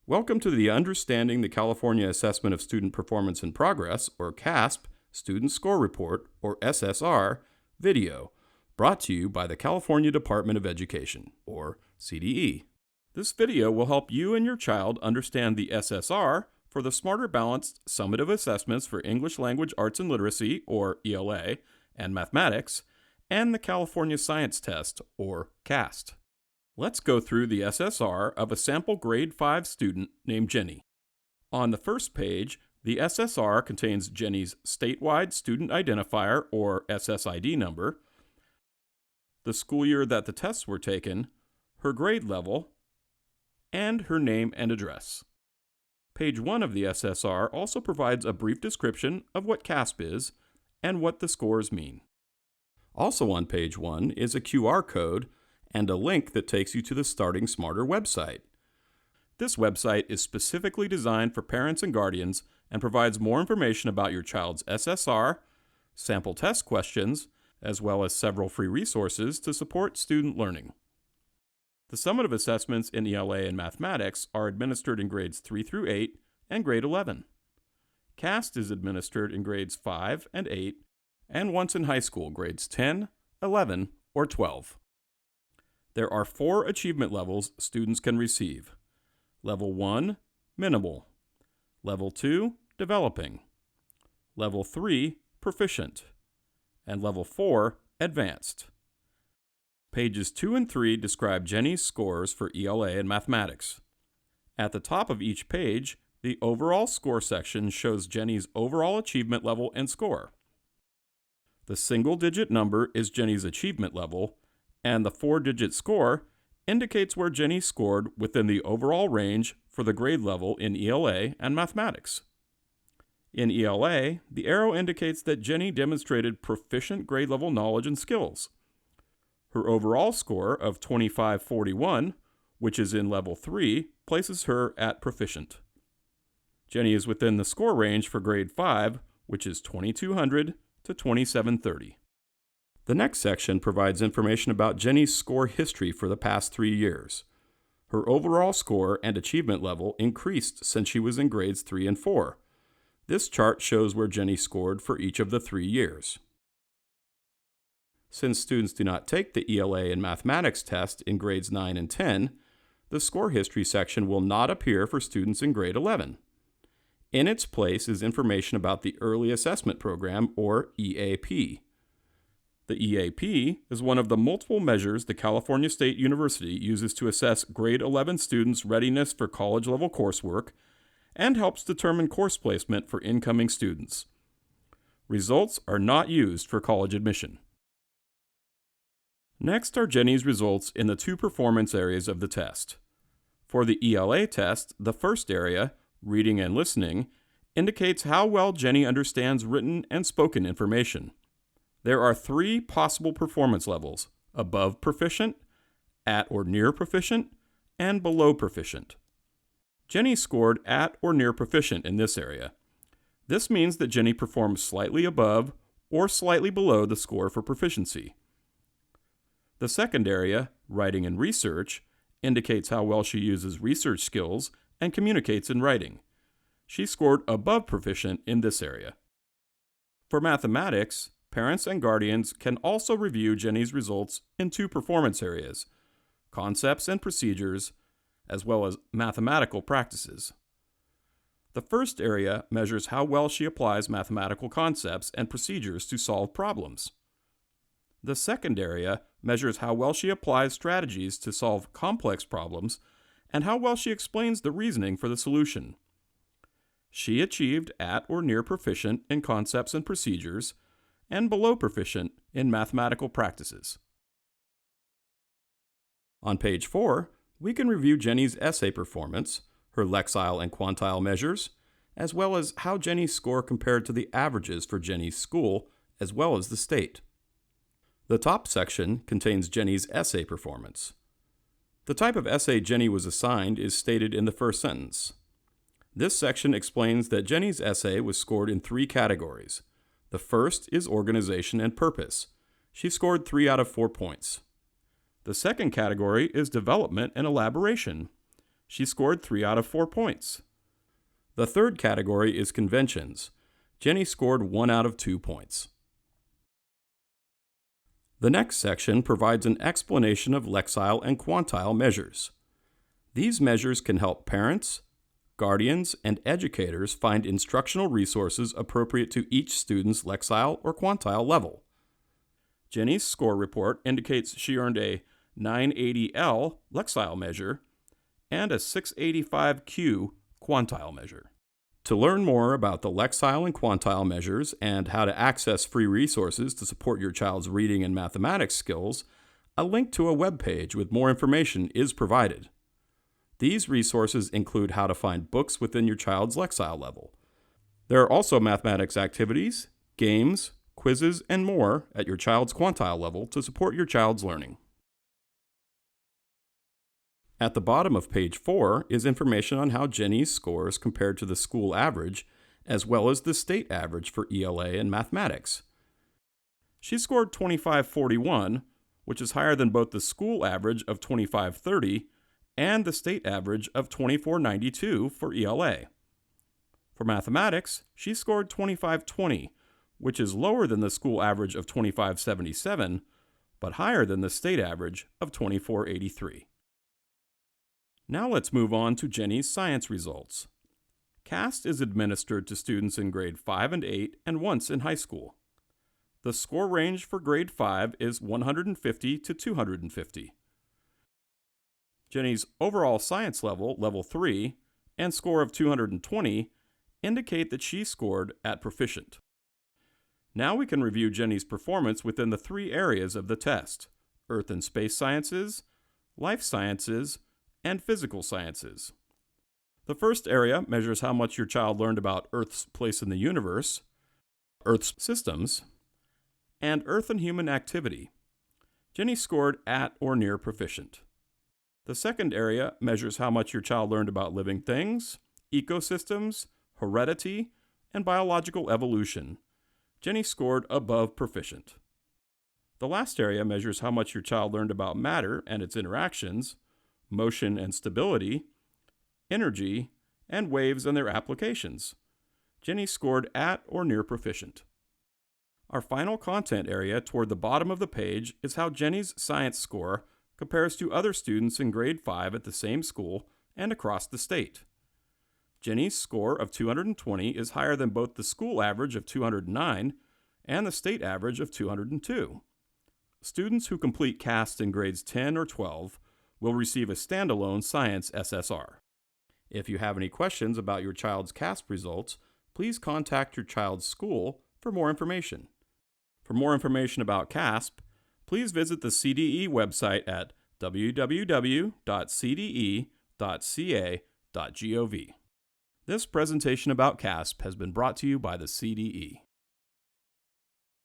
Welcome to the Understanding the California Assessment of Student Performance and Progress, or CAASPP, Student Score Report, or SSR, video, brought to you by the California Department of Education, or CDE. This video will help you and your child understand the SSR for the Smarter Balanced Summative Assessments for English Language Arts and Literacy, or ELA, and Mathematics, and the California Science Test, or CAST. Let's go through the SSR of a sample grade 5 student named Jenny. On the first page, the SSR contains Jenny's statewide student identifier, or SSID number, the school year that the tests were taken, her grade level, and her name and address. Page 1 of the SSR also provides a brief description of what CAASPP is and what the scores mean. Also on page 1 is a QR code and a link that takes you to the Starting Smarter website. This website is specifically designed for parents and guardians and provides more information about your child's SSR, sample test questions, as well as several free resources to support student learning. The summative assessments in ELA and Mathematics are administered in grades 3 through 8 and grade 11. CAST is administered in grades 5 and 8, and once in high school, grades 10, 11, or 12. There are 4 achievement levels students can receive. Level 1, Minimal. Level 2, Developing. Level 3, Proficient. And Level 4, Advanced. Pages 2 and 3 describe Jenny's scores for ELA and Mathematics. At the top of each page, the overall score section shows Jenny's overall achievement level and score. The single-digit number is Jenny's achievement level, and the 4-digit score indicates where Jenny scored within the overall range for the grade level in ELA and Mathematics. In ELA, the arrow indicates that Jenny demonstrated proficient grade level knowledge and skills. Her overall score of 2541, which is in level 3, places her at proficient. Jenny is within the score range for grade 5, which is 2200 to 2730. The next section provides information about Jenny's score history for the past 3 years. Her overall score and achievement level increased since she was in grades 3 and 4. This chart shows where Jenny scored for each of the 3 years. Since students do not take the ELA and Mathematics test in grades 9 and 10, the score history section will not appear for students in grade 11. In its place is information about the Early Assessment Program, or EAP. The EAP is one of the multiple measures the California State University uses to assess grade 11 students' readiness for college-level coursework and helps determine course placement for incoming students. Results are not used for college admission. Next are Jenny's results in the 2 performance areas of the test. For the ELA test, the first area, reading and listening, indicates how well Jenny understands written and spoken information. There are 3 possible performance levels: above proficient, at or near proficient, and below proficient. Jenny scored at or near proficient in this area. This means that Jenny performed slightly above or slightly below the score for proficiency. The second area, writing and research, indicates how well she uses research skills and communicates in writing. She scored above proficient in this area. For mathematics, parents and guardians can also review Jenny's results in 2 performance areas: concepts and procedures, as well as mathematical practices. The first area measures how well she applies mathematical concepts and procedures to solve problems. The second area measures how well she applies strategies to solve complex problems and how well she explains the reasoning for the solution. She achieved at or near proficient in concepts and procedures, and below proficient in mathematical practices. On page 4, we can review Jenny's essay performance, her lexile and quantile measures, as well as how Jenny's score compared to the averages for Jenny's school, as well as the state. The top section contains Jenny's essay performance. The type of essay Jenny was assigned is stated in the first sentence. This section explains that Jenny's essay was scored in 3 categories. The first is organization and purpose. She scored 3 out of 4 points. The second category is development and elaboration. She scored 3 out of 4 points. The third category is conventions. Jenny scored 1 out of 2 points. The next section provides an explanation of lexile and quantile measures. These measures can help parents, guardians, and educators find instructional resources appropriate to each student's lexile or quantile level. Jenny's score report indicates she earned a 980L lexile measure and a 685Q quantile measure. To learn more about the lexile and quantile measures and how to access free resources to support your child's reading and mathematics skills, a link to a web page with more information is provided. These resources include how to find books within your child's lexile level. There are also mathematics activities, games, quizzes, and more at your child's quantile level to support your child's learning. At the bottom of page 4 is information on how Jenny's scores compared to the school average, as well as the state average for ELA and mathematics. She scored 2541, which is higher than both the school average of 2530 and the state average of 2492 for ELA. For mathematics, she scored 2520, which is lower than the school average of 2577, but higher than the state average of 2483. Now let's move on to Jenny's science results. CAASPP is administered to students in grade 5 and 8 and once in high school. The score range for grade 5 is 150 to 250. Jenny's overall science level, level 3, and score of 220 indicate that she scored at proficient. Now we can review Jenny's performance within the 3 areas of the test: Earth and Space Sciences, Life Sciences, and Physical Sciences. The first area measures how much your child learned about Earth's place in the universe, Earth's systems, and Earth and human activity. Jenny scored at or near proficient. The second area measures how much your child learned about living things, ecosystems, heredity, and biological evolution. Jenny scored above proficient. The last area measures how much your child learned about matter and its interactions, motion and stability, energy, and waves and their applications. Jenny scored at or near proficient. Our final content area toward the bottom of the page is how Jenny's science score compares to other students in grade 5 at the same school and across the state. Jenny's score of 220 is higher than both the school average of 209 and the state average of 202. Students who complete CAASPP in grades 10 or 12 will receive a standalone science SSR. If you have any questions about your child's CAASPP results, please contact your child's school for more information. For more information about CAASPP, please visit the CDE website at www.cde.ca.gov. This presentation about CAASPP has been brought to you by the CDE.